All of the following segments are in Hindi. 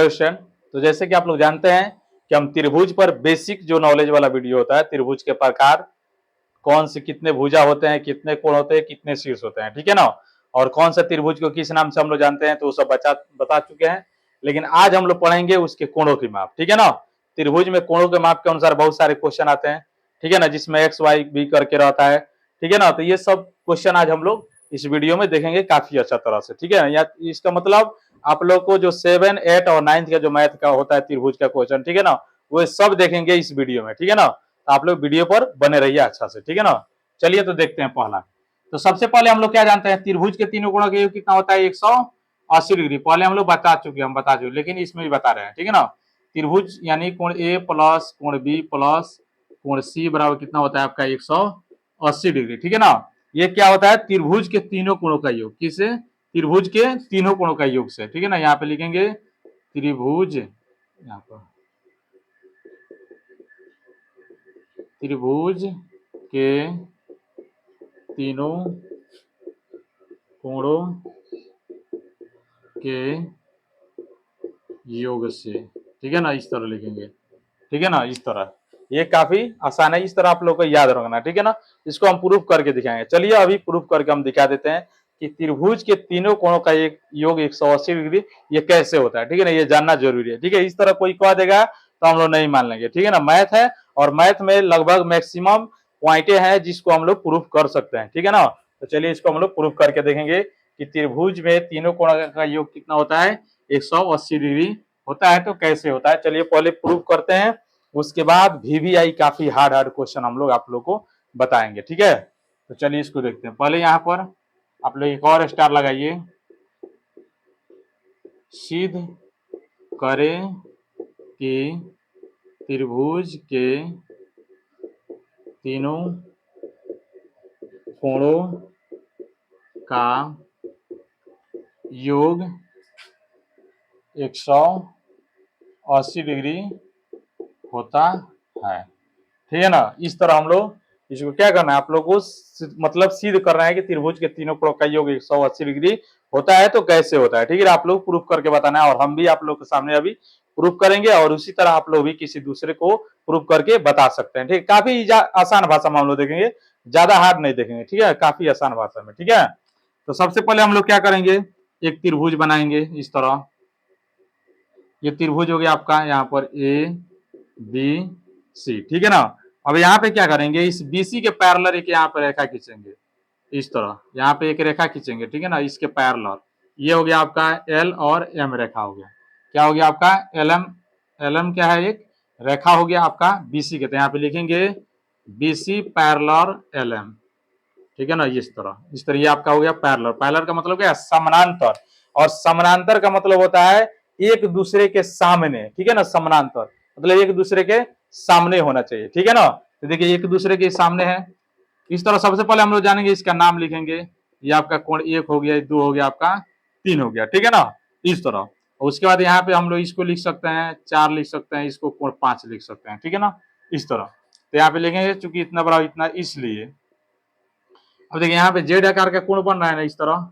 क्वेश्चन। तो जैसे कि आप लोग जानते हैं कि हम त्रिभुज पर बेसिक जो नॉलेज वाला वीडियो होता है, त्रिभुज के प्रकार, कौन से कितने भुजा होते हैं, कितने कोण होते हैं, कितने शीर्ष होते हैं, ठीक है ना, और कौन सा त्रिभुज को किस नाम से हम लोग जानते हैं, तो वो सब बता चुके हैं। लेकिन आज हम लोग पढ़ेंगे उसके कोणों की माप, ठीक है ना। त्रिभुज में कोणों के माप के अनुसार बहुत सारे क्वेश्चन आते हैं, ठीक है ना, जिसमें एक्स वाई भी करके रहता है, ठीक है ना। तो ये सब क्वेश्चन आज हम लोग इस वीडियो में देखेंगे काफी अच्छा तरह से, ठीक है। या इसका मतलब आप लोग को जो 7, 8 और 9 का जो मैथ का होता है त्रिभुज का क्वेश्चन, ठीक है ना, वो सब देखेंगे इस वीडियो में, ठीक है ना। तो आप लोग वीडियो पर बने रहिए अच्छा से, ठीक है ना। चलिए तो देखते हैं पहला। तो सबसे पहले हम लोग क्या जानते हैं, त्रिभुज के तीनों कोणों का योग कितना होता है, 180 डिग्री। पहले हम लोग बता चुके, लेकिन इसमें भी बता रहे हैं, ठीक है ना। त्रिभुज यानी कोण ए प्लस कोण बी प्लस कोण सी बराबर कितना होता है आपका 180 डिग्री, ठीक है ना। ये क्या होता है, त्रिभुज के तीनों कोणों का योग। किसे? त्रिभुज के तीनों कोणों का योग से, ठीक है ना। यहाँ पे लिखेंगे त्रिभुज, यहाँ पर त्रिभुज के तीनों कोणों के योग से, ठीक है ना, इस तरह लिखेंगे, ठीक है ना, इस तरह। ये काफी आसान है, इस तरह आप लोग को याद रखना, ठीक है ना। इसको हम प्रूफ करके दिखाएंगे। चलिए अभी प्रूफ करके हम दिखा देते हैं कि त्रिभुज के तीनों कोणों का एक योग 180 डिग्री ये कैसे होता है, ठीक है ना। ये जानना जरूरी है, ठीक है। इस तरह कोई कह देगा तो हम लोग नहीं मान लेंगे, ठीक है ना। मैथ है और मैथ में लगभग मैक्सिमम पॉइंटे हैं जिसको हम लोग प्रूफ कर सकते हैं, ठीक है ना। तो चलिए इसको हम लोग प्रूफ करके देखेंगे कि त्रिभुज में तीनों कोणों का योग कितना होता है, 180 डिग्री होता है। तो कैसे होता है, चलिए पहले प्रूफ करते हैं, उसके बाद VVI काफी हार्ड क्वेश्चन हम लोग आप लोग को बताएंगे, ठीक है। तो चलिए इसको देखते हैं। पहले यहाँ पर आप लोग एक और स्टार लगाइए। सिद्ध करें कि त्रिभुज के तीनों कोणों का योग 180 डिग्री होता है, ठीक है ना। इस तरह हम लोग इसको क्या करना है, आप लोग को मतलब सिद्ध करना है कि त्रिभुज के तीनों कोणों का योग 180 डिग्री होता है। तो कैसे होता है, ठीक है, आप लोग प्रूफ करके बताना है, और हम भी आप लोग के सामने अभी प्रूफ करेंगे, और उसी तरह आप लोग भी किसी दूसरे को प्रूफ करके बता सकते हैं, ठीक है। काफी आसान भाषा में हम लोग देखेंगे, ज्यादा हार्ड नहीं देखेंगे, ठीक है, काफी आसान भाषा में, ठीक है। तो सबसे पहले हम लोग क्या करेंगे, एक त्रिभुज बनाएंगे इस तरह। ये त्रिभुज हो गया आपका, यहाँ पर ABC, ठीक है ना। अब यहाँ पे क्या करेंगे, इस BC के पैरेलल एक यहाँ पे रेखा खींचेंगे इस तरह, यहाँ पे एक रेखा खींचेंगे, ठीक है ना, इसके पैरेलल। ये हो गया आपका L और M रेखा हो गया। क्या हो गया आपका LM क्या है, एक रेखा हो गया आपका BC के। तो यहाँ पे लिखेंगे BC पैरेलल LM, ठीक है ना, इस तरह ये आपका हो गया पैरेलल। पैरेलल का मतलब क्या है, समानांतर, और समानांतर का मतलब होता है एक दूसरे के सामने, ठीक है ना। समानांतर मतलब एक दूसरे के सामने होना चाहिए, ठीक है ना। तो देखिए एक दूसरे के सामने है इस तरह। सबसे पहले हम लोग जानेंगे, इसका नाम लिखेंगे। ये आपका कोण 1 हो गया, 2 हो गया, आपका 3 हो गया, ठीक है ना, इस तरह। और उसके बाद यहाँ पे हम लोग इसको लिख सकते हैं 4 लिख सकते हैं, इसको कोण 5 लिख सकते हैं, ठीक है ना, इस तरह। तो यहाँ पे लिखेंगे चूंकि इतना बड़ा इतना, इसलिए अब देखिए यहाँ पे जेड आकार का कोण बन रहा है ना इस तरह,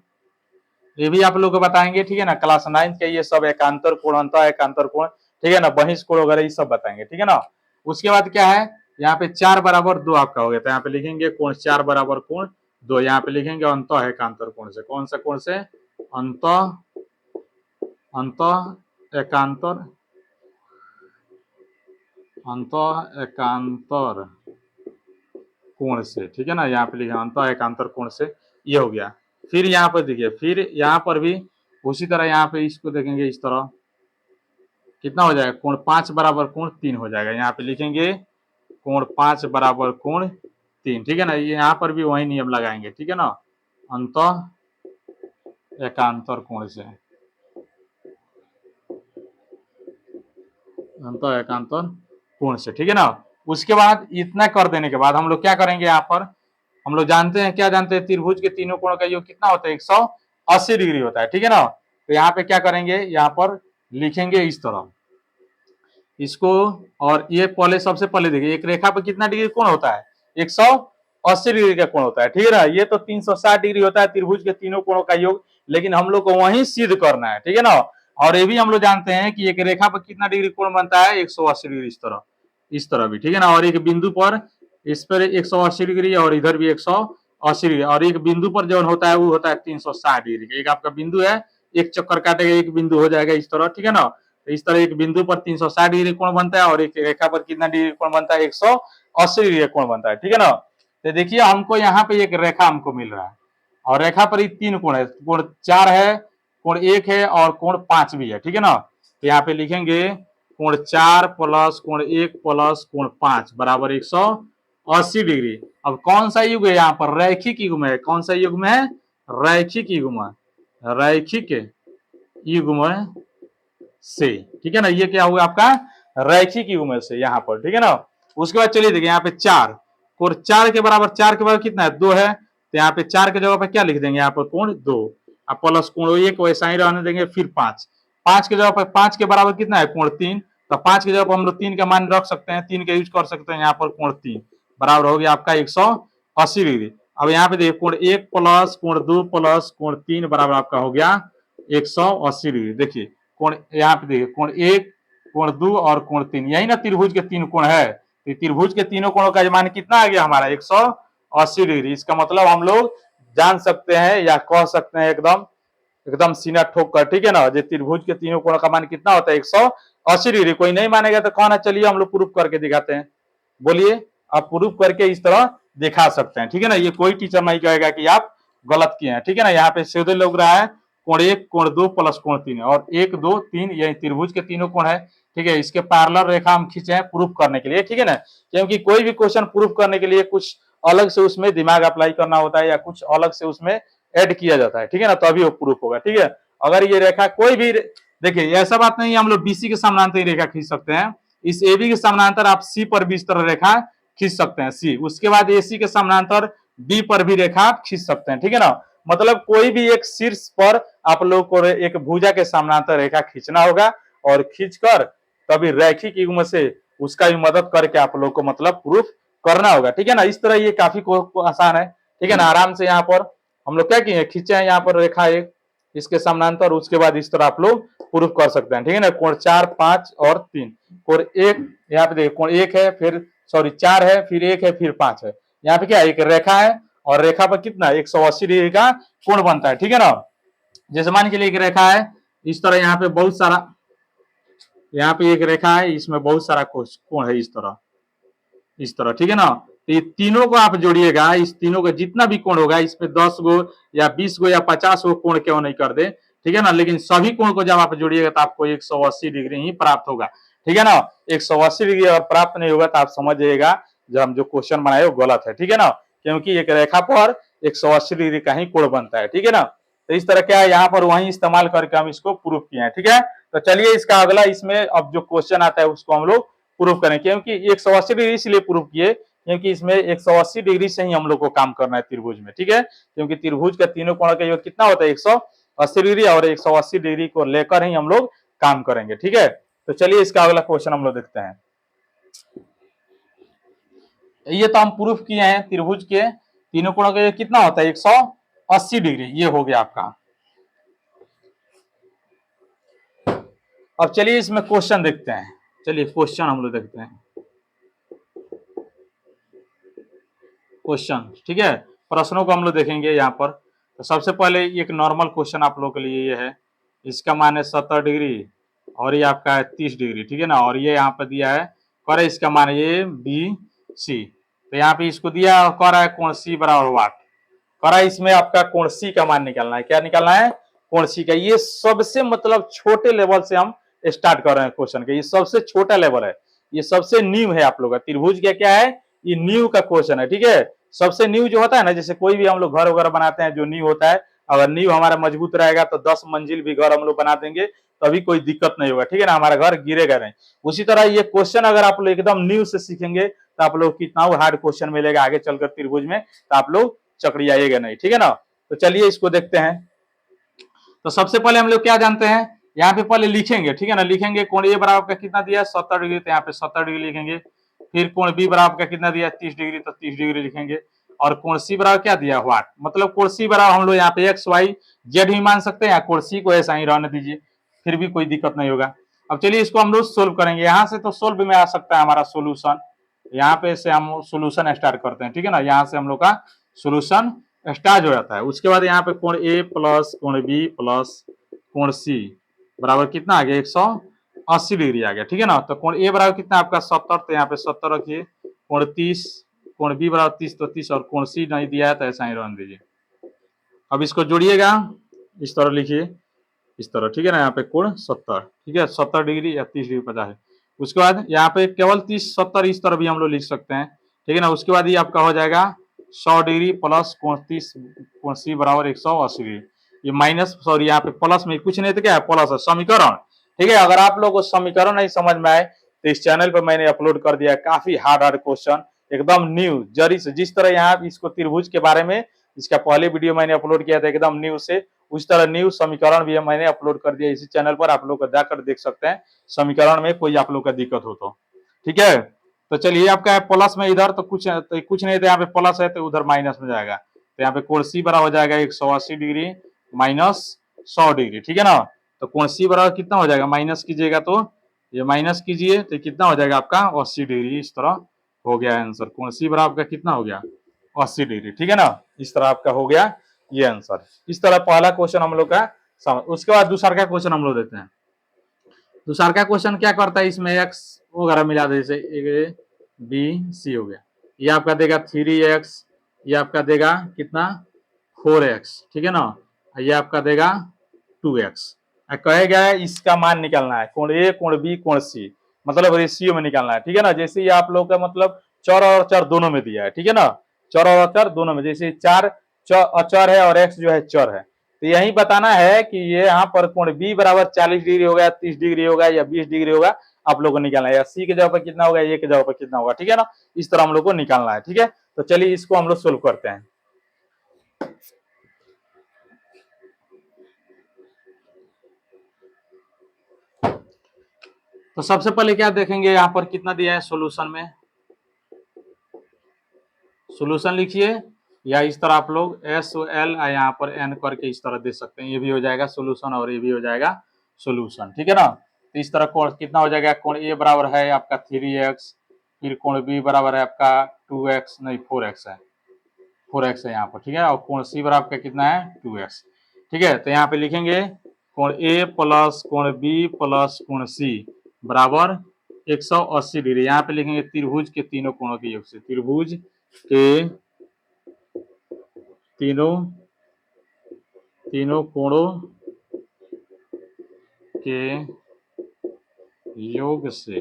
ये भी आप लोग को बताएंगे, ठीक है ना। क्लास 9 के ये सब एकांतर कोण, अंत एकांतर कोण, ठीक है ना, बहिष्ठ कोण वगैरह ये सब बताएंगे, ठीक है ना। उसके बाद क्या है, यहाँ पे 4 बराबर 2 आपका हो गया। तो यहाँ पे लिखेंगे कोण 4 बराबर कोण 2। यहाँ पे लिखेंगे अंत एकांतर कोण से। कौन सा कोण से, अंत एकांतर कोण से, ठीक है ना। यहाँ पे लिखे अंत एकांतर कोण से, ये हो गया। फिर यहाँ पर देखिए, फिर यहाँ पर भी उसी तरह यहाँ पे इसको देखेंगे इस तरह, कितना हो जाएगा, कोण 5 बराबर कोण 3 हो जाएगा। यहाँ पे लिखेंगे कोण 5 बराबर कोण 3, ठीक है ना। ये यहाँ पर भी वही नियम लगाएंगे, ठीक है ना, अंत एकांतर कोण से, अंत एकांतर कोण से, ठीक है ना। उसके बाद इतना कर देने के बाद हम लोग क्या करेंगे, यहाँ पर हम लोग जानते हैं, क्या जानते हैं, त्रिभुज के तीनों कोणों का योग कितना होता है, 180 डिग्री होता है, ठीक है ना। तो यहाँ पे क्या करेंगे, यहाँ पर लिखेंगे इस तरह इसको, और ये पहले सबसे पहले देखिए एक रेखा पर कितना डिग्री कोण होता है, 180 डिग्री का कोण होता है, ठीक है ना। ये तो 360 डिग्री होता है त्रिभुज के तीनों कोणों का योग, लेकिन हम लोग को वहीं सिद्ध करना है, ठीक है ना। और ये भी हम लोग जानते हैं कि एक रेखा पर कितना डिग्री कोण बनता है, 180 डिग्री, इस तरह भी, ठीक है ना। और एक बिंदु पर इस पर 180 डिग्री और इधर भी 180 डिग्री, और एक बिंदु पर जो होता है वो होता है 360 डिग्री। एक आपका बिंदु है, एक चक्कर काटेगा, एक बिंदु हो जाएगा इस तरह, ठीक है ना। तो इस तरह एक बिंदु पर 360 डिग्री कोण बनता है और एक रेखा पर कितना डिग्री कोण बनता है, 180 डिग्री कोण बनता है, ठीक है ना। तो देखिए हमको यहाँ पे एक रेखा हमको मिल रहा है और रेखा पर ही तीन कोण है, कोण 4 है, कोण 1 है और कोण 5 भी है, ठीक है ना। तो यहाँ पे लिखेंगे कोण 4 प्लस कोण 1 प्लस कोण 5 बराबर 180 डिग्री। अब कौन सा युग है यहाँ पर, रैखिक युग्म है। कौन सा युग्म है, रैखिक युग्म, रैखिक युग्म से, ठीक है ना। ये क्या हुआ आपका, रैखिक युग्म से यहाँ पर, ठीक है ना। उसके बाद चलिए देखिए यहाँ पे 4, कोण 4 के बराबर, 4 के बराबर कितना है, 2 है। तो यहाँ पे 4 के जगह पे क्या लिख देंगे, यहाँ पर कोण 2, अब प्लस कोण 1 वैसा ही रहने देंगे, फिर 5, 5 के जगह पे 5 के बराबर कितना है, कोण 3। तो 5 के जगह पर हम लोग 3 का मान रख सकते हैं, 3 का यूज कर सकते हैं यहाँ पर, कोण 3 बराबर हो गया आपका 180 डिग्री। अब यहाँ पे देखिए कोण 1 प्लस कोण 2 प्लस कोण 3 बराबर आपका हो गया 180 डिग्री। देखिए कोण यहाँ पे देखिए कोण 1 कोण 2 और कोण 3, यही ना त्रिभुज के तीन कोण है। तो त्रिभुज के तीनों कोणों का मान कितना आ गया हमारा, 180 डिग्री। इसका मतलब हम लोग जान सकते हैं या कह सकते हैं एकदम एकदम सीना ठोक कर, ठीक है ना। जो त्रिभुज के तीनों कोणों का मान कितना होता है, 180 डिग्री। कोई नहीं मानेगा तो कहना, चलिए हम लोग प्रूफ करके दिखाते हैं। बोलिए, आप प्रूफ करके इस तरह दिखा सकते हैं, ठीक है ना। ये कोई टीचर नहीं कहेगा कि आप गलत किए हैं, ठीक है ना। यहाँ पे सीधे लग रहा है कोण 1 कोण 2 प्लस कोण 3 और 1 2 3 ये त्रिभुज के तीनों कोण है, ठीक है। इसके पैरेलल रेखा हम खींचे हैं प्रूफ करने के लिए, ठीक है ना। क्योंकि कोई भी क्वेश्चन प्रूफ करने के लिए कुछ अलग से उसमें दिमाग अप्लाई करना होता है या कुछ अलग से उसमें ऐड किया जाता है, ठीक है ना, तभी वो प्रूफ होगा, ठीक है। अगर ये रेखा कोई भी, देखिए ऐसा बात नहीं है हम लोग बीसी के समानांतर रेखा खींच सकते हैं। इस एबी के समानांतर आप सी पर भी इस तरह रेखा खींच सकते हैं, सी। उसके बाद एसी के समानांतर बी पर भी रेखा खींच सकते हैं, ठीक है ना। मतलब कोई भी एक शीर्ष पर आप लोग को एक भुजा के समानांतर रेखा खींचना होगा और खींचकर तभी रैखिक युग्म से उसका भी मदद करके आप लोग को मतलब प्रूफ करना होगा, ठीक है ना। इस तरह ये काफी आसान है, ठीक है ना। आराम से यहाँ पर हम लोग क्या किए, खींचे हैं यहाँ पर रेखा एक इसके समानांतर, उसके बाद इस तरह आप लोग प्रूफ कर सकते हैं, ठीक है ना। कोण 4 5 और 3, कोण 1 यहाँ पे देखिए कोण 1 है, फिर सॉरी 4 है, फिर 1 है, फिर 5 है। यहाँ पे क्या एक रेखा है और रेखा पर कितना 180 डिग्री का कोण बनता है, ठीक है ना। जैसे मान के लिए एक रेखा है इस तरह, यहाँ पे बहुत सारा, यहाँ पे एक रेखा है, इसमें बहुत सारा कोण है इस तरह, ठीक है ना। तो ये तीनों को आप जोड़िएगा, इस तीनों का जितना भी कोण होगा इसमें 10 गो या 20 गो या 50 गो कोण क्यों नहीं कर दे, ठीक है ना। लेकिन सभी कोण को जब आप जोड़िएगा तो आपको 180 डिग्री ही प्राप्त होगा, ठीक है ना। 180 डिग्री अगर प्राप्त नहीं होगा तो आप समझ जाइएगा जो हम जो क्वेश्चन बनाए वो गलत है, ठीक है ना। क्योंकि एक रेखा पर 180 डिग्री का ही कोण बनता है, ठीक है ना। तो इस तरह क्या है, यहाँ पर वही इस्तेमाल करके हम इसको प्रूफ किए हैं, ठीक है। तो चलिए इसका अगला, इसमें अब जो क्वेश्चन आता है उसको हम लोग प्रूफ करें। क्योंकि 180 डिग्री इसलिए प्रूफ किए क्योंकि इसमें 180 डिग्री से ही हम लोग को काम करना है त्रिभुज में, ठीक है। क्योंकि त्रिभुज का तीनों कोण का योग कितना होता है, 180 डिग्री, और 180 डिग्री को लेकर ही हम लोग काम करेंगे, ठीक है। तो चलिए इसका अगला क्वेश्चन हम लोग देखते हैं। ये तो हम प्रूफ किए हैं त्रिभुज के तीनों कोणों का योग कितना होता है, 180 डिग्री, ये हो गया आपका। अब चलिए इसमें क्वेश्चन देखते हैं, चलिए क्वेश्चन हम लोग देखते हैं, क्वेश्चन, ठीक है। प्रश्नों को हम लोग देखेंगे यहाँ पर। तो सबसे पहले एक नॉर्मल क्वेश्चन आप लोगों के लिए ये है, इसका मान है 70 डिग्री और ये आपका है 30 डिग्री, ठीक है ना। और ये यहाँ पर दिया है, कर इसका मान है बी सी। तो यहाँ पे इसको दिया कर है कोण सी बराबर वाट, कर इसमें आपका कोण सी का मान निकालना है। क्या निकालना है, कोण सी का। ये सबसे मतलब छोटे लेवल से हम स्टार्ट कर रहे हैं क्वेश्चन के, ये सबसे छोटा लेवल है, ये सबसे न्यू है आप लोग का। त्रिभुज का क्या है, ये न्यू का क्वेश्चन है, ठीक है। सबसे न्यू जो होता है ना, जैसे कोई भी हम लोग घर वगैरह बनाते हैं, जो न्यू होता है, अगर न्यू हमारा मजबूत रहेगा तो 10 मंजिल भी घर हम लोग बना देंगे, तभी कोई दिक्कत नहीं होगा, ठीक है ना, हमारा घर गिरेगा नहीं। उसी तरह ये क्वेश्चन अगर आप लोग एकदम न्यू से सीखेंगे तो आप लोग कितना हार्ड क्वेश्चन मिलेगा आगे चलकर त्रिभुज में, तो आप लोग चकरियाएगा नहीं, ठीक है ना। तो चलिए इसको देखते हैं। तो सबसे पहले हम लोग क्या जानते हैं, यहाँ पे पहले लिखेंगे, ठीक है ना। लिखेंगे कोण ए बराबर का कितना दिया है, 70 डिग्री, तो यहाँ पे 70 डिग्री लिखेंगे। फिर कोण बी बराबर का कितना दिया है, 30 डिग्री, तो 30 डिग्री लिखेंगे। और कोण सी बराबर क्या दिया, वाट। मतलब कोण सी बराबर हम लोग यहाँ पे एक्स वाई जेड भी मान सकते हैं, या कोण सी को ऐसा ही रहने दीजिए, फिर भी कोई दिक्कत नहीं होगा। अब चलिए इसको हम लोग सोल्व करेंगे। यहाँ से तो सोल्व में आ सकता है हमारा सोल्यूशन, यहाँ पे से हम सोल्यूशन स्टार्ट करते हैं, ठीक है ना। यहाँ से हम लोग का सोल्यूशन स्टार्ट हो जाता है। उसके बाद यहाँ पे कोण ए प्लस कोण बी प्लस कोण सी बराबर कितना आ गया 180 डिग्री आ गया, ठीक है ना। तो कोण ए बराबर कितना आपका 70, तो यहाँ पे 70 रखिए। कोण 30, कोण बी बराबर 30 तो 30, और कोण सी नहीं दिया है तो ऐसा ही रहने दीजिए। अब इसको जोड़िएगा, इस तरह लिखिए, इस तरह, ठीक है ना। यहाँ पे कोण 70, ठीक है, 70 डिग्री या 30 डिग्री 50 है। उसके बाद यहाँ पे केवल 30 70 इस तरह भी हम लोग लिख सकते हैं, ठीक है ना। उसके बाद ये आपका हो जाएगा 100 डिग्री प्लस कोण 30 कोण सी बराबर 180 डिग्री। ये माइनस, सॉरी यहाँ पे प्लस में कुछ नहीं तो क्या है, प्लस है, समीकरण, ठीक है। अगर आप लोग को समीकरण नहीं समझ में आए तो इस चैनल पर मैंने अपलोड कर दिया है काफी हार्ड क्वेश्चन, एकदम न्यू जरी से। जिस तरह यहाँ इसको त्रिभुज के बारे में इसका पहले वीडियो मैंने अपलोड किया था एकदम न्यू से, उस तरह न्यू समीकरण भी मैंने अपलोड कर दिया इसी चैनल पर, आप लोग जाकर देख सकते हैं समीकरण में कोई आप लोग का दिक्कत हो तो, ठीक है। तो चलिए आपका है प्लस में इधर तो कुछ नहीं, तो यहाँ पे प्लस है तो उधर माइनस में जाएगा। तो यहाँ पे कोण सी बराबर हो जाएगा 180 डिग्री माइनस 100 डिग्री, ठीक है ना। तो कोण सी बराबर कितना हो जाएगा, माइनस कीजिएगा तो ये माइनस कीजिए तो कितना हो जाएगा आपका 80 डिग्री। इस तरह हो गया आंसर, कोण सी बराबर आपका कितना हो गया 80 डिग्री, ठीक है ना। इस तरह आपका हो गया ये आंसर। इस तरह पहला क्वेश्चन हम लोग का समझ। उसके बाद दूसरा का क्वेश्चन हम लोग देते हैं। दूसरा का क्वेश्चन क्या करता है, इसमें एक्स वगैरह मिला दे, जैसे ए बी सी हो गया। ये आपका देगा 3x, ये आपका देगा कितना 4x, ठीक है ना। ये आपका देगा 2x। कहे गया है इसका मान निकालना है, कोण ए कोण बी कोण सी, मतलब रेशियो में निकालना है, ठीक है ना। जैसे ये आप लोग का मतलब चर और अचर दोनों में दिया है, ठीक है ना। चर और अचर दोनों में, जैसे 4 अचर है और x जो है चर है, तो यही बताना है कि ये यहाँ पर कोण बी बराबर 40 डिग्री होगा, 30 डिग्री होगा या 20 डिग्री होगा, आप लोग को निकालना है। या सी के जगह पर कितना होगा, ए के जगह पर कितना होगा, ठीक है ना। इस तरह हम लोग को निकालना है, ठीक है। तो चलिए इसको हम लोग सोल्व करते हैं। तो सबसे पहले क्या देखेंगे, यहाँ पर कितना दिया है सोल्यूशन में, सोल्यूशन लिखिए, या इस तरह आप लोग एस एल यहाँ पर एन करके इस तरह दे सकते हैं। ये भी हो जाएगा सोल्यूशन और ये भी हो जाएगा सोल्यूशन, ठीक है ना। तो इस तरह कोण कितना हो जाएगा, कोण ए बराबर है आपका 3x, फिर कोण बी बराबर है आपका 2x, नहीं 4x है, 4x है यहाँ पर, ठीक है। और कोण सी बराबर आपका कितना है 2x, ठीक है। तो यहाँ पे लिखेंगे कोण ए प्लस कोण बी प्लस कोण सी बराबर 180 डिग्री। यहाँ पे लिखेंगे त्रिभुज के तीनों कोणों के योग से, त्रिभुज के तीनों कोणों के योग से,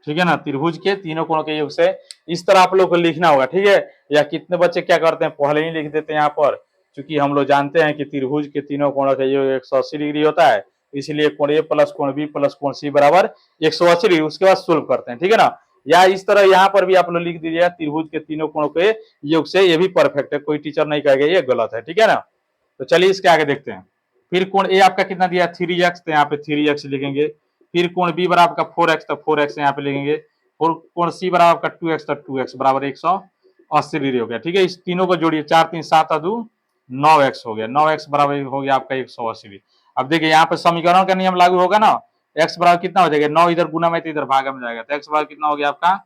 ठीक है ना। त्रिभुज के तीनों कोणों के योग से इस तरह आप लोग को लिखना होगा, ठीक है। या कितने बच्चे क्या करते हैं पहले ही लिख देते हैं यहाँ पर, क्योंकि हम लोग जानते हैं कि त्रिभुज के तीनों कोणों का योग 180 डिग्री होता है, इसलिए कोण ए प्लस कोण बी प्लस कोण सी बराबर 180 डिग्री। उसके बाद सोल्व करते हैं, ठीक है ना। या इस तरह यहाँ पर भी आप लोग लिख दीजिएगा त्रिभुज के तीनों कोणों के योग से, ये भी परफेक्ट है, कोई टीचर नहीं कहेगा ये गलत है, ठीक है ना। तो चलिए इसके आगे देखते हैं। फिर कोण ए आपका कितना दिया 3x, तो यहाँ पे 3x लिखेंगे। फिर कोण बी बराबर आपका 4x, तो 4x यहाँ पे लिखेंगे। और कोण सी बराबर आपका 2x, तो 2x बराबर 180 डिग्री हो गया, ठीक है। इस तीनों को जोड़िए, 4 3 7 2 9x हो गया, 9x बराबर हो गया आपका 180 डिग्री। अब देखिए यहाँ पे समीकरण का नियम लागू होगा ना, x बराबर कितना हो जाएगा 9, इधर गुना में तो इधर भागा में जाएगा, तो x बराबर कितना हो गया आपका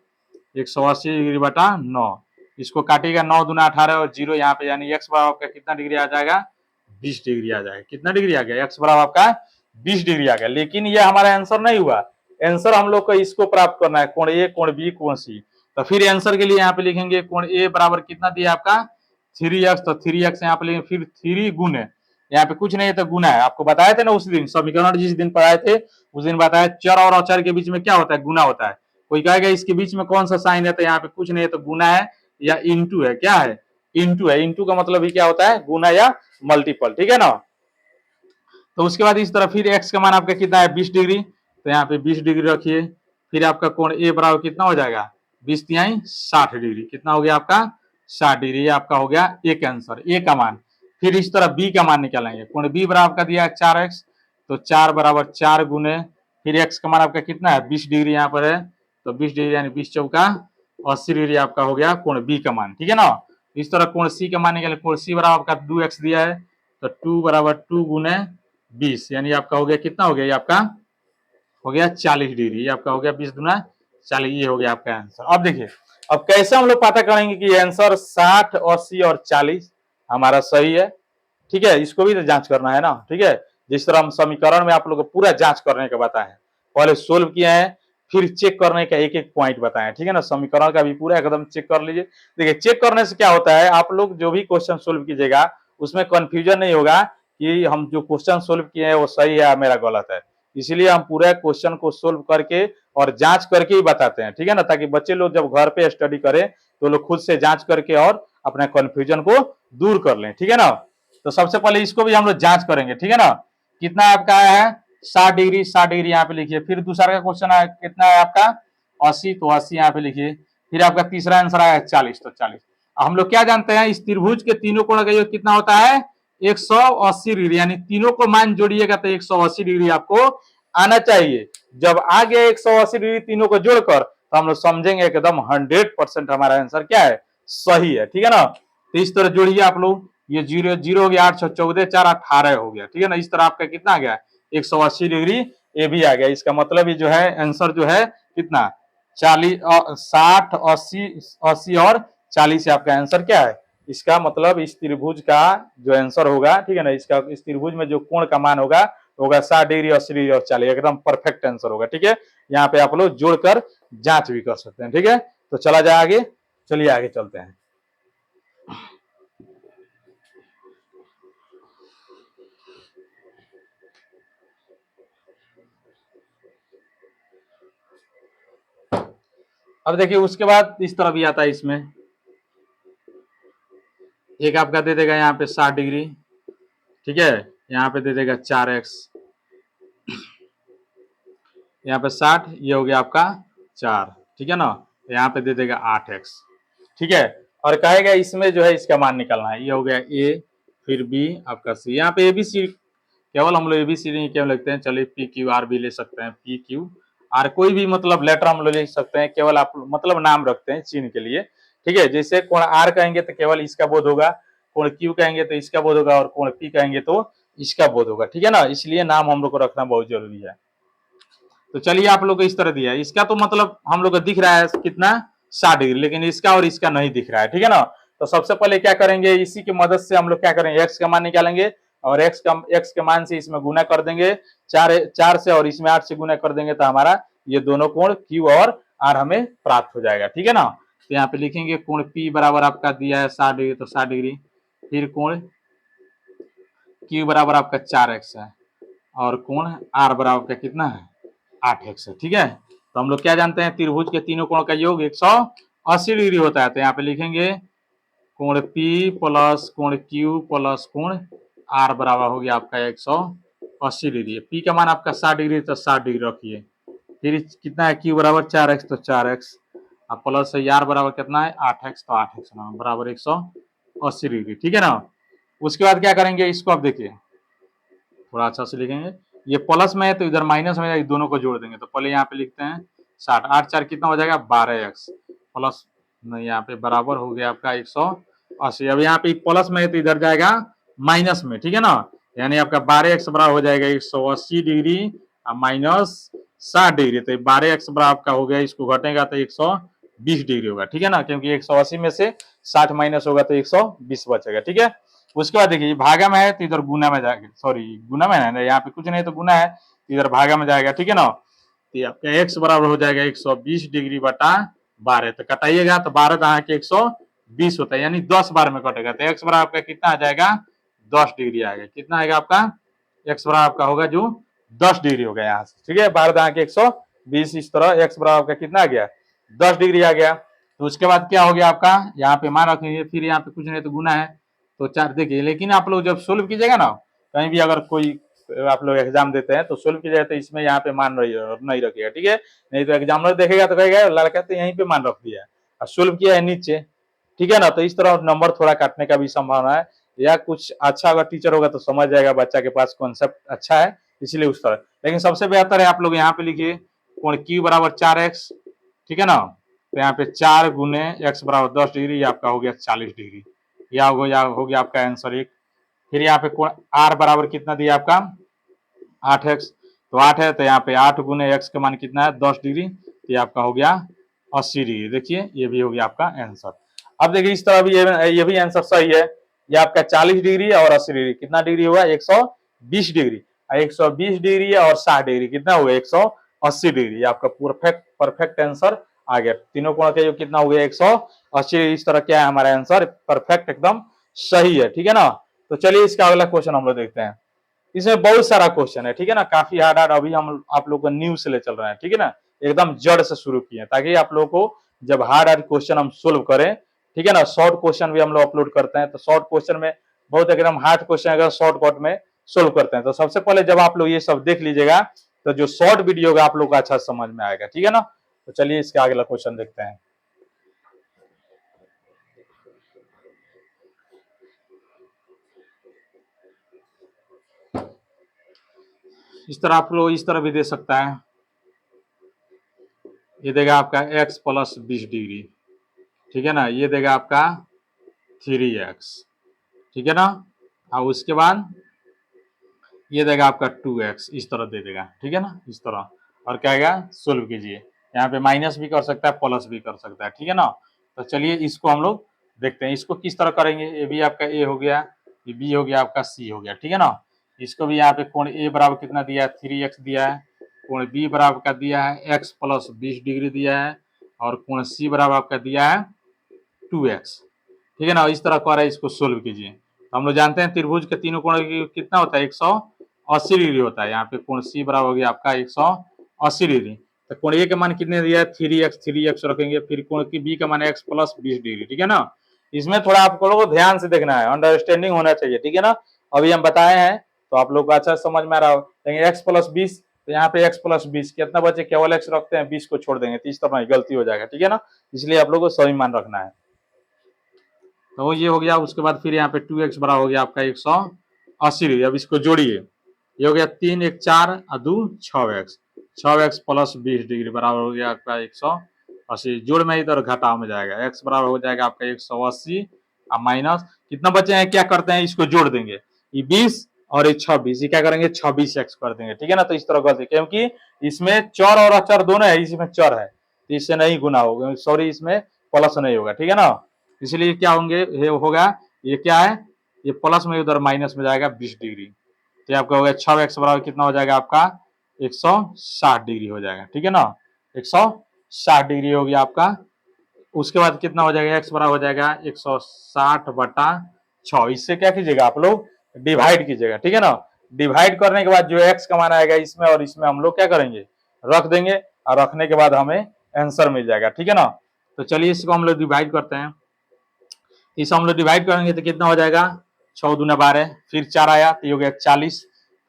180 डिग्री बटा 9। इसको काटिएगा, 9 दूना 18 और 0 यहाँ पे, यानी x बराबर आपका कितना डिग्री आ जाएगा 20 डिग्री आ जाएगा। कितना डिग्री आ गया, x बराबर आपका 20 डिग्री आ गया। लेकिन ये हमारा आंसर नहीं हुआ, आंसर हम लोग को इसको प्राप्त करना है, कोण ए कोण बी कोण सी। तो फिर आंसर के लिए यहाँ पे लिखेंगे कोण ए बराबर कितना दिया आपका 3x, तो 3x यहाँ पे लिखेंगे, फिर 3 गुने, यहाँ पे कुछ नहीं है तो गुना है। आपको बताए थे ना उस दिन समीकरण जिस दिन पढ़ाए थे उस दिन बताया चर और अचर के बीच में क्या होता है, गुना होता है। कोई कहेगा इसके बीच में कौन सा साइन है, तो यहाँ पे कुछ नहीं है तो गुना है या इंटू है, क्या है इंटू है। इंटू का मतलब ही क्या होता है, गुना या मल्टीपल, ठीक है ना। तो उसके बाद इस तरह फिर x का मान आपका कितना है 20 डिग्री, तो यहाँ पे 20 डिग्री रखिए। फिर आपका कोण ए बराबर कितना हो जाएगा 20 तिहाई 60 डिग्री, कितना हो गया आपका 60 डिग्री। ये आपका हो गया एक आंसर, ए का मान। फिर इस तरह बी का मान निकालेंगे, कोण बी बराबर आपका दिया है 4x, तो 4 बराबर 4 गुने, फिर x का मान आपका कितना है 20 डिग्री यहाँ पर है, तो 20 डिग्री यानी 20 चौका 80 डिग्री आपका हो गया कोण बी का मान, ठीक है ना। इस तरह कोण सी का मान निकाले, कोण सी बराबर आपका 2x दिया है, तो 2 बराबर 2 गुने 20, यानी आपका हो गया कितना हो गया, ये आपका हो गया 40 डिग्री, ये आपका हो गया 20 गुना 40, ये हो गया आपका आंसर। अब देखिए, अब कैसे हम लोग पता करेंगे कि आंसर 60, 80 और 40 हमारा सही है। ठीक है, इसको भी तो जांच करना है ना। ठीक है, जिस तरह हम समीकरण में आप लोग को पूरा जांच करने का बताए हैं, पहले सोल्व किए हैं, फिर चेक करने का एक एक पॉइंट बताए, ठीक है ना। समीकरण का भी पूरा एकदम चेक कर लीजिए। देखिए, चेक करने से क्या होता है, आप लोग जो भी क्वेश्चन सोल्व कीजिएगा उसमें कंफ्यूजन नहीं होगा कि हम जो क्वेश्चन सोल्व किए हैं वो सही है या मेरा गलत है। इसलिए हम पूरे क्वेश्चन को सोल्व करके और जांच करके ही बताते हैं, ठीक है ना, ताकि बच्चे लोग जब घर पे स्टडी करें तो लोग खुद से जांच करके और अपने कंफ्यूजन को दूर कर लें, ठीक है ना। तो सबसे पहले इसको भी हम लोग जांच करेंगे, ठीक है ना। कितना आपका है 60 डिग्री, 60 डिग्री यहाँ पे लिखिए। फिर दूसरा का क्वेश्चन है कितना है आपका 80, तो 80 यहाँ पे लिखिए। फिर आपका तीसरा आंसर आया 40, तो 40। हम लोग क्या जानते हैं, इस त्रिभुज के तीनों कोण का योग कितना होता है 180 डिग्री, यानी तीनों को मान जोड़िएगा तो 180 डिग्री आपको आना चाहिए। जब आ गया 180 डिग्री तीनों को जोड़कर, तो हम लोग समझेंगे एकदम 100% हमारा आंसर क्या है, सही है, ठीक है ना। तो इस तरह जोड़िए आप लोग, ये 0 0 हो गया, 8 6 14 4 18 हो गया, ठीक है ना। इस तरह आपका कितना आ गया 180 डिग्री, ये भी आ गया। इसका मतलब ये जो है आंसर जो है कितना 40, 60, 80, 80 और 40 से आपका आंसर क्या है। इसका मतलब इस त्रिभुज का जो आंसर होगा, ठीक है ना, इसका इस त्रिभुज में जो कोण का मान होगा 60 डिग्री, 80 डिग्री और 40, एकदम परफेक्ट आंसर होगा, ठीक है। यहाँ पे आप लोग जोड़कर जांच भी कर सकते हैं, ठीक है। तो चला जाए आगे, चलिए आगे चलते हैं। अब देखिए उसके बाद इस तरह भी आता है, इसमें एक आपका दे देगा यहाँ पे 60 डिग्री, ठीक है, यहाँ पे दे देगा 4x, यहाँ पे 60, ये हो गया आपका 4, ठीक है ना। यहाँ पे दे देगा 8x, ठीक है। और कहेगा इसमें जो है इसका मान निकालना है, ये हो गया a, फिर b, आपका c। यहाँ पे ABC केवल हम लोग ABC नहीं केवल लिखते हैं, चलिए PQR भी ले सकते हैं, PQR कोई भी मतलब लेटर हम लोग ले सकते हैं, केवल आप मतलब नाम रखते हैं चिन्ह के लिए, ठीक है। जैसे कोण R कहेंगे तो केवल इसका बोध होगा, कोण Q कहेंगे तो इसका बोध होगा, और कोण P कहेंगे तो इसका बोध होगा, ठीक है ना। इसलिए नाम हम लोग को रखना बहुत जरूरी है। तो चलिए आप लोग को इस तरह दिया है, इसका तो मतलब हम लोग को दिख रहा है कितना 60 डिग्री, लेकिन इसका और इसका नहीं दिख रहा है, ठीक है ना। तो सबसे पहले क्या करेंगे, इसी की मदद से हम लोग क्या करेंगे, एक्स का मान निकालेंगे, और एक्स के मान से इसमें गुना कर देंगे 4 से, और इसमें 8 से गुना कर देंगे, तो हमारा ये दोनों कोण Q और R हमें प्राप्त हो जाएगा, ठीक है ना। तो यहाँ पे लिखेंगे कोण P बराबर आपका दिया है 60 डिग्री, तो 60 डिग्री, फिर कोण Q बराबर आपका 4x है, और कोण R बराबर का कितना है 8x है, ठीक है। तो हम लोग क्या जानते हैं, त्रिभुज के तीनों कोण का योग 180 डिग्री होता है। तो यहाँ पे लिखेंगे कोण P प्लस कोण Q प्लस कोण R बराबर हो गया आपका 180 डिग्री। P का मान आपका 60 डिग्री, तो 60 डिग्री रखिए। फिर कितना है Q बराबर 4x, तो 4x, अब प्लस R बराबर कितना है 8x, तो 8x बराबर 180 डिग्री, ठीक है ना। उसके बाद क्या करेंगे, इसको आप देखिए थोड़ा अच्छा से लिखेंगे, ये प्लस में है तो इधर माइनस में है, दोनों को जोड़ देंगे। तो पहले यहाँ पे लिखते हैं 60, 8 4 कितना हो जाएगा 12x, प्लस नहीं यहाँ पे बराबर हो गया आपका 180। अब यहाँ पे प्लस में है तो इधर जाएगा माइनस में, ठीक है ना। यानी आपका 12x बराबर हो जाएगा 180 डिग्री माइनस 60 डिग्री, तो 12x बराबर आपका हो गया, इसको घटेगा तो 120 डिग्री होगा, ठीक है ना, क्योंकि 180 में से 60 माइनस होगा तो 120 बचेगा, ठीक है। उसके बाद देखिए भागा में है तो इधर गुना में जाएगा, सॉरी गुना में है ना, यहाँ पे कुछ नहीं तो गुना है, तो इधर भागा में जाएगा, ठीक है ना। तो आपका x बराबर हो जाएगा 120 डिग्री बटा 12, तो कटाइएगा तो 12 दहा के 120 होता है, यानी 10 बार में कटेगा, तो x बराबर आपका कितना आ जाएगा 10 डिग्री आएगा। कितना आएगा आपका x बराबर आपका होगा जो 10 डिग्री हो गया यहाँ से, ठीक है। 12 दहा के 120, इस तरह x बराबर आपका कितना आ गया 10 डिग्री आ गया। तो उसके बाद क्या हो गया आपका, यहाँ पे मान रखेंगे, फिर यहाँ पे कुछ नहीं तो गुना है, तो 4 देखिए। लेकिन आप लोग जब सोल्व कीजिएगा ना, कहीं भी अगर कोई आप लोग एग्जाम देते हैं तो सोल्व कीजिएगा, तो इसमें यहाँ पे मान नहीं रखिएगा, ठीक है। नहीं तो एग्जामिनर देखेगा तो कहेगा लड़का तो यहीं पे मान रख दिया है और सोल्व किया है नीचे, ठीक है ना। तो इस तरह नंबर थोड़ा काटने का भी संभावना है, या कुछ अच्छा अगर टीचर होगा तो समझ जाएगा बच्चा के पास कॉन्सेप्ट अच्छा है, इसलिए उस तरह। लेकिन सबसे बेहतर है आप लोग यहाँ पे लिखिए कोण Q बराबर 4x, ठीक है ना। तो यहाँ पे 4 गुने x बराबर 10 डिग्री, ये आपका हो गया 40 डिग्री, या हो गया आपका आंसर 1। फिर यहाँ पे कोण R बराबर कितना दिया आपका 8x, तो 8 है तो यहाँ पे 8 गुने x का मान कितना है 10 डिग्री, तो ये आपका हो गया 80 डिग्री। देखिए ये भी हो गया आपका आंसर। अब देखिए इस तरह भी ये भी आंसर सही है। ये आपका 40 डिग्री और 80 डिग्री कितना डिग्री हुआ 120 डिग्री, 120 डिग्री और 60 डिग्री कितना हो गया 180 डिग्री। ये आपका परफेक्ट परफेक्ट आंसर आ गया। तीनों कोण के जो कितना हो गया 180। इस तरह क्या है हमारा आंसर परफेक्ट एकदम सही है, ठीक है ना। तो चलिए इसका अगला क्वेश्चन हम लोग देखते हैं। इसमें बहुत सारा क्वेश्चन है, ठीक है ना, काफी हार्ड हार्ड अभी हम आप लोग को न्यू से ले चल रहे हैं, ठीक है ना, एकदम जड़ से शुरू किए ताकि आप लोगों को जब हार्ड हार्ड क्वेश्चन हम सोल्व करें, ठीक है ना, शॉर्ट क्वेश्चन भी हम लोग अपलोड करते हैं, तो शॉर्ट क्वेश्चन में बहुत एकदम हार्ड क्वेश्चन अगर शॉर्टकट में सोल्व करते हैं। तो सबसे पहले जब आप लोग ये सब देख लीजिएगा तो जो शॉर्ट वीडियो होगा आप लोग को अच्छा समझ में आएगा, ठीक है ना। तो चलिए इसका अगला क्वेश्चन देखते हैं। इस तरह आप लोग इस तरह भी दे सकता है। ये देगा आपका x प्लस 20 डिग्री, ठीक है ना, ये देगा आपका 3x, ठीक है ना, और उसके बाद ये देगा आपका 2x, इस तरह दे देगा, ठीक है ना, इस तरह। और क्या आएगा सोल्व कीजिए। यहाँ पे माइनस भी कर सकता है प्लस भी कर सकता है, ठीक है ना। तो चलिए इसको हम लोग देखते हैं इसको किस तरह करेंगे। ये भी आपका ए हो गया, ये बी हो गया, आपका सी हो गया, ठीक है ना। इसको भी यहाँ पे कोण ए बराबर कितना दिया है 3x दिया है, कोण बी बराबर का दिया है x प्लस 20 डिग्री दिया है, और कोण सी बराबर आपका दिया है 2x, ठीक है ना। इस तरह कर इसको सोल्व कीजिए। तो हम लोग जानते हैं त्रिभुज के तीनों कोण कितना होता है 180 डिग्री होता है। यहाँ पे कोण सी बराबर हो गया आपका 180 डिग्री। तो कोण ए का मान कितने दिया है 3x रखेंगे, फिर कोण की बी का मान x प्लस 20 डिग्री, ठीक है ना। इसमें थोड़ा आप लोगों को ध्यान से देखना है, अंडरस्टैंडिंग होना चाहिए, ठीक है ना। अभी हम बताए हैं तो आप लोग को अच्छा समझ में आ रहा हो। लेकिन x प्लस 20, तो यहाँ पे x प्लस 20 कितना बचे, केवल x रखते हैं 20 को छोड़ देंगे, तो इस तरह गलती हो जाएगा, ठीक है ना। इसलिए आप लोग को सही मान रखना है। तो ये हो गया। उसके बाद फिर यहाँ पे 2x बड़ा हो गया आपका 180 डिग्री। अब इसको जोड़िए, ये हो गया 3 1 4 और 2 6x, 6x प्लस 20 डिग्री बराबर हो गया आपका 180। जोड़ में इधर घटाव में जाएगा, x बराबर हो जाएगा आपका 180 और माइनस कितना बचे हैं, क्या करते हैं इसको जोड़ देंगे, ये 20 और ये 26, ये क्या करेंगे 26x कर देंगे, ठीक है ना। तो इस तरह करते क्योंकि इसमें चर और अचर दोनों है, इसमें चर है तो इससे नहीं गुना होगा, सॉरी इसमें प्लस नहीं होगा, ठीक है ना। इसलिए क्या होंगे ये होगा, ये क्या है, ये प्लस में उधर माइनस में जाएगा 20 डिग्री। तो आपका हो गया 6x बराबर कितना हो जाएगा आपका 160 डिग्री हो जाएगा, ठीक है ना, 160 डिग्री हो गया आपका। उसके बाद कितना हो जाएगा x बराबर हो जाएगा 160 बटा 6। इससे क्या कीजिएगा आप लोग डिवाइड कीजिएगा, ठीक है ना। डिवाइड करने के बाद जो x का मान आएगा इसमें और इसमें हम लोग क्या करेंगे रख देंगे, और रखने के बाद हमें आंसर मिल जाएगा, ठीक है ना। तो चलिए इसको हम लोग डिवाइड करते हैं। इस हम लोग डिवाइड करेंगे तो कितना हो जाएगा 6 दूना 12, फिर 4 आया तो ये हो गया 40,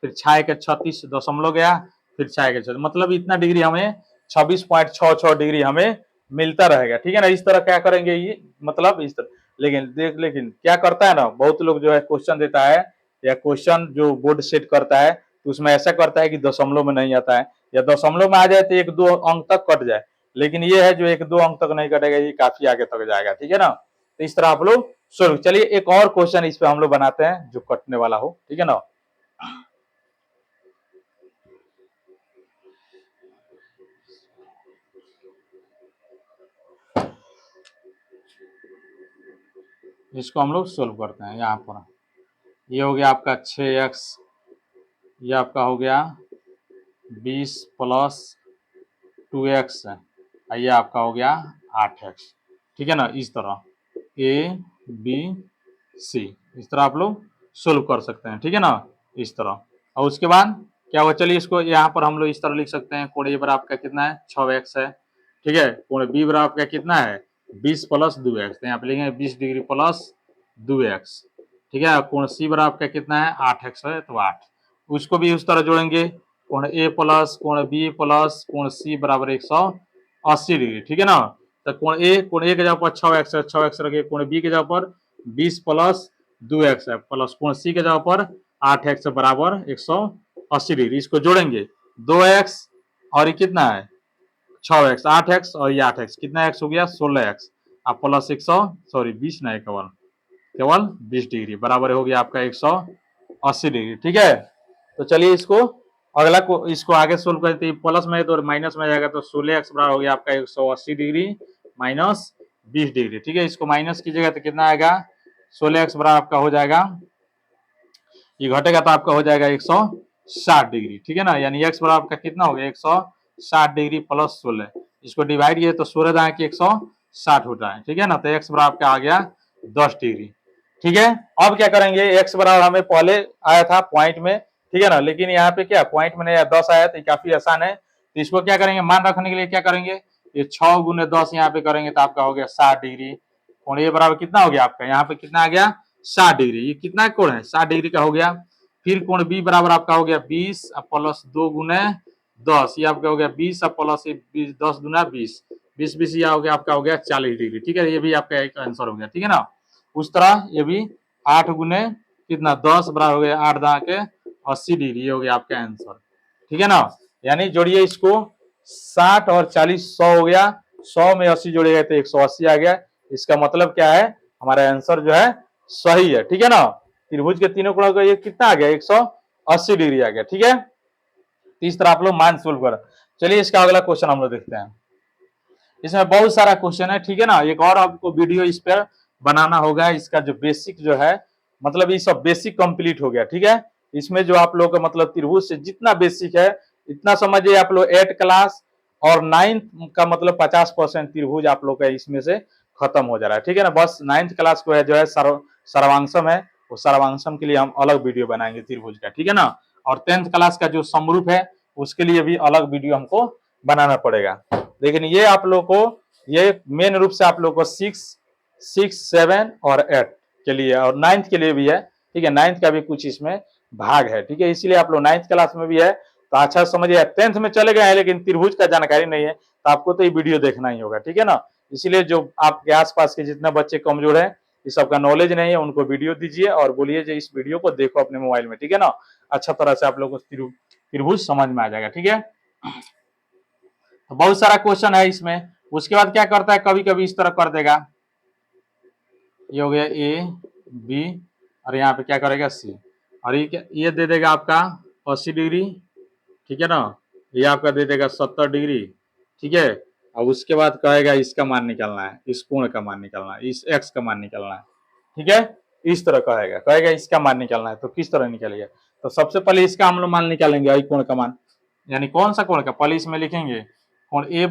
फिर 6 के 36 दशमलव गया, फिर 6 के 36, मतलब इतना डिग्री हमें 26.66 डिग्री हमें मिलता रहेगा, ठीक है ना। इस तरह क्या करेंगे ये मतलब इस तरह। लेकिन क्या करता है ना, बहुत लोग जो है क्वेश्चन देता है या क्वेश्चन जो बोर्ड सेट करता है तो उसमें ऐसा करता है कि दशमलव में नहीं आता है, या दशमलव में आ जाए तो 1 2 अंक तक कट जाए, लेकिन ये है जो 1 2 अंक तक नहीं कटेगा, ये काफी आगे तक जाएगा, ठीक है ना। तो इस तरह आप लोग सोल्व। चलिए एक और क्वेश्चन इस पे हम लोग बनाते हैं जो कटने वाला हो, ठीक है ना। इसको हम लोग सोल्व करते हैं। यहाँ पर ये हो गया आपका 6x, ये आपका हो गया 20 प्लस 2x है, ये आपका हो गया 8x, ठीक है ना। इस तरह a b c इस तरह आप लोग सोल्व कर सकते हैं, ठीक है ना, इस तरह। और उसके बाद क्या होगा, चलिए इसको यहाँ पर हम लोग इस तरह लिख सकते हैं, कोण ए बराबर आपका कितना है 6x है, ठीक है, कोण बी बराबर आपका कितना है 20 प्लस 2x, तो यहाँ पे लिखेंगे 20 डिग्री प्लस 2x, ठीक है। कोण सी बराबर आपका कितना है 8x है, तो 8, उसको भी उस तरह जोड़ेंगे, कोण ए प्लस कोण बी प्लस कोण सी बराबर 180 डिग्री, ठीक है ना। तो कोण ए के जगह पर 6x रखिए, कोण बी के जगह पर 20 प्लस 2x है, प्लस कोण सी के जगह पर 8x बराबर 180 डिग्री। इसको जोड़ेंगे 2x और ये कितना है 6x, 8x और ये 8x, कितना x हो गया 16x, आप प्लस 20 नहीं केवल 20 डिग्री बराबर हो गया आपका 180 डिग्री, ठीक है। तो चलिए इसको अगला को इसको आगे सोल्व करते हैं, प्लस में है तो माइनस में जाएगा, तो 16x बराबर हो गया आपका 180 डिग्री माइनस 20 डिग्री। ठीक है, इसको माइनस कीजिएगा तो कितना आएगा, 16x बराबर आपका हो जाएगा, ये घटेगा तो आपका हो जाएगा 160 डिग्री। ठीक है ना, यानी x बराबर आपका कितना हो गया, 160 डिग्री प्लस 16, इसको डिवाइड किए तो 16 दाएं कि 160 होता है। ठीक है ना, तो x बराबर आपका आ गया 10 डिग्री। ठीक है, अब क्या करेंगे, x बराबर हमें पहले आया था पॉइंट में, ठीक है ना, लेकिन यहाँ पे क्या पॉइंट में नहीं 10 आया, तो काफी आसान है। तो इसको क्या करेंगे, मान रखने के लिए क्या करेंगे, ये 6 गुने 10 यहाँ पे करेंगे तो आपका हो गया 60 डिग्री। कोण ये बराबर कितना हो गया आपका, यहाँ पे कितना आ गया 60 डिग्री, ये कितना कोण है 60 डिग्री का हो गया। फिर कोण बी बराबर आपका हो गया 20 प्लस 2 गुने 10, ये आपका हो गया 20 प्लस 10 गुना 20, 20 ये हो गया आपका हो गया 40 डिग्री। ठीक है, ये भी आपका एक आंसर हो गया। ठीक है ना, उस तरह ये भी 8 गुने कितना 10 बराबर हो गया 8 दा के 80 डिग्री, ये हो गया आपका आंसर। ठीक है ना, यानी जोड़िए इसको 60 और 40 100 हो गया, 100 में 80 जोड़ेगा तो 180 आ गया। इसका मतलब क्या है, हमारा आंसर जो है सही है। ठीक है ना, त्रिभुज के तीनों कोणों का ये कितना आ गया 180 डिग्री आ गया। ठीक है, इस तरह आप लोग मान सोल्व करो। चलिए इसका अगला क्वेश्चन हम लोग देखते हैं, इसमें बहुत सारा क्वेश्चन है। ठीक है ना, एक और आपको वीडियो इस पर बनाना होगा, इसका जो बेसिक जो है, मतलब ये सब बेसिक कंप्लीट हो गया। ठीक है, इसमें जो आप लोग का मतलब त्रिभुज से जितना बेसिक है इतना समझिए आप लोग 8 क्लास और 9th का मतलब 50% त्रिभुज आप लोग का इसमें से खत्म हो जा रहा है। ठीक है ना, बस 9th क्लास को है जो है सर्वांशम है, वो सर्वांशम के लिए हम अलग वीडियो बनाएंगे त्रिभुज का। ठीक है ना, और 10th क्लास का जो समरूप है उसके लिए भी अलग वीडियो हमको बनाना पड़ेगा। लेकिन ये आप लोग को ये मेन रूप से आप लोग को 6, 7 और 8 के लिए और 9th के लिए भी है। ठीक है, 9th का भी कुछ इसमें भाग है। ठीक है, इसीलिए आप लोग 9th क्लास में भी है तो अच्छा समझिए, 10th में चले गए हैं लेकिन त्रिभुज का जानकारी नहीं है तो आपको तो ये वीडियो देखना ही होगा। ठीक है ना, इसीलिए जो आपके आसपास के जितने बच्चे कमजोर है, इस सबका नॉलेज नहीं है, उनको वीडियो दीजिए और बोलिए जो इस वीडियो को देखो अपने मोबाइल में। ठीक है ना, अच्छा तरह से आप लोग को त्रिभुज समझ में आ जाएगा। ठीक है, तो बहुत सारा क्वेश्चन है इसमें। उसके बाद क्या करता है, कभी कभी इस तरह कर देगा, ये हो गया ए बी और यहाँ पे क्या करेगा सी, और ये दे देगा आपका 80 डिग्री। ठीक है ना, ये आपका दे देगा 70 डिग्री। ठीक है, अब उसके बाद कहेगा इसका मान निकालना है, इस कोण का मान निकालना है, इस एक्स का मान निकालना है। ठीक है, इस तरह कहेगा इसका मान निकालना है, तो किस तरह निकालेगा, तो सबसे पहले इसका हम लोग मान निकालेंगे, आई कोण का मान, यानी कौन सा कोण का, पहले इसमें लिखेंगे कोण ए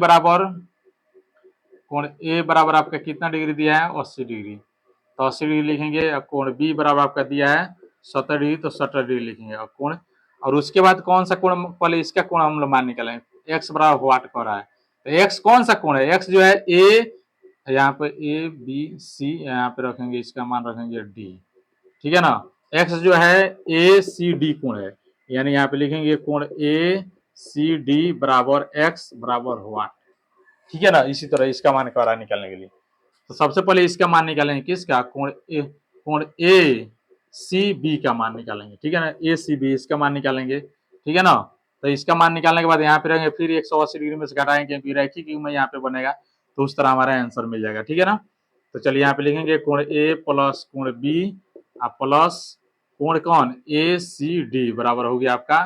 बराबर आपका कितना डिग्री दिया है 80 डिग्री, तो 80 डिग्री लिखेंगे। और कोण बी बराबर आपका दिया है 70 डिग्री, तो 70 डिग्री लिखेंगे। और कोण, और उसके बाद कौन सा कोण, पहले इसका कोण हम लोग मान निकालेंगे, एक्स बराबर व्हाट कर रहा है, तो एक्स कौन सा कोण है, एक्स जो है ए, यहाँ पे ए बी सी, यहाँ पे रखेंगे इसका मान रखेंगे डी। ठीक है ना, एक्स जो है ए सी डी कोण है, यानी यहाँ पे लिखेंगे कोण ए सी डी बराबर एक्स बराबर व्हाट। ठीक है ना, इसी तरह इसका मान कर रहा है निकालने के लिए, तो सबसे पहले इसका मान निकालेंगे, किसका, कोण ए सी बी का मान निकालेंगे। ठीक है ना, ए सी बी इसका मान निकालेंगे। ठीक है ना, तो इसका मान निकालने के बाद यहाँ पे रहेंगे, फिर 180 डिग्री में से घटाएंगे क्योंकि रैखिक युग्म यहाँ पे बनेगा, तो उस तरह हमारा आंसर मिल जाएगा। ठीक है ना, तो चलिए यहाँ पे लिखेंगे कोण ए प्लस कोण बी प्लस कोण कौन ए सी डी बराबर हो गया आपका,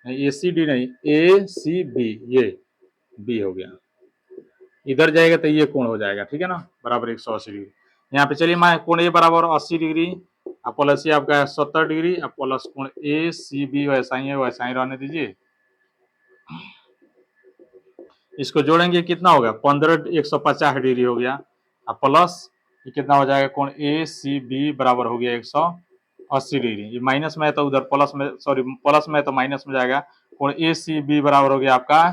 ए सी डी नहीं ए सी बी, ये बी हो गया, इधर जाएगा तो ये कोण हो जाएगा। ठीक है ना, बराबर 180 डिग्री। यहाँ पे चलिए मैं कोण ए बराबर 80 डिग्री प्लस ये आपका 70 डिग्री प्लस कोण ए सी बी वैसा ही है, वैसा ही रहने दीजिए। इसको जोड़ेंगे कितना होगा 15 150 डिग्री हो गया, प्लस ये कितना हो जाएगा, कोण ए सी बी बराबर हो गया 180 डिग्री, ये माइनस में है तो उधर प्लस में, सॉरी प्लस में है तो माइनस में जाएगा। कोण ए सी बी बराबर हो गया आपका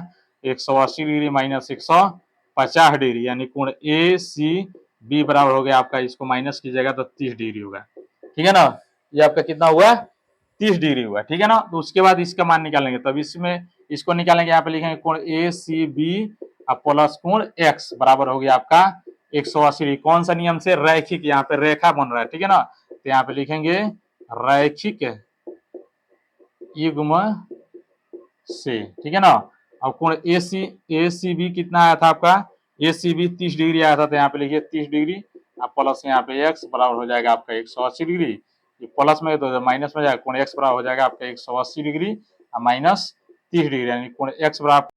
180 डिग्री माइनस 150 डिग्री, यानी कोण ए सी बी बराबर हो गया आपका, इसको माइनस कीजिएगा तो 30 डिग्री होगा। ठीक है ना, ये आपका कितना हुआ 30 डिग्री हुआ। ठीक है ना, तो उसके बाद इसका मान निकालेंगे, तब इसमें इसको निकालेंगे, यहाँ पे लिखेंगे कोण ए सी बी प्लस कोण एक्स बराबर हो गया आपका 180 डिग्री। कौन सा नियम से, रैखिक, यहाँ पे रेखा बन रहा है। ठीक है ना, तो यहाँ पे लिखेंगे रैखिक युग्म से। ठीक है ना, अब कोण ए सी बी कितना आया था आपका, ए सी बी 30 डिग्री आया था, तो यहाँ पे लिखिए 30 डिग्री प्लस यहाँ पे एक्स बराबर हो जाएगा आपका 180 डिग्री, प्लस में तो माइनस में जाएगा, कोण एक्स बराबर हो जाएगा आपका 180 डिग्री माइनस 30 डिग्री यानी कोण एक्स बराबर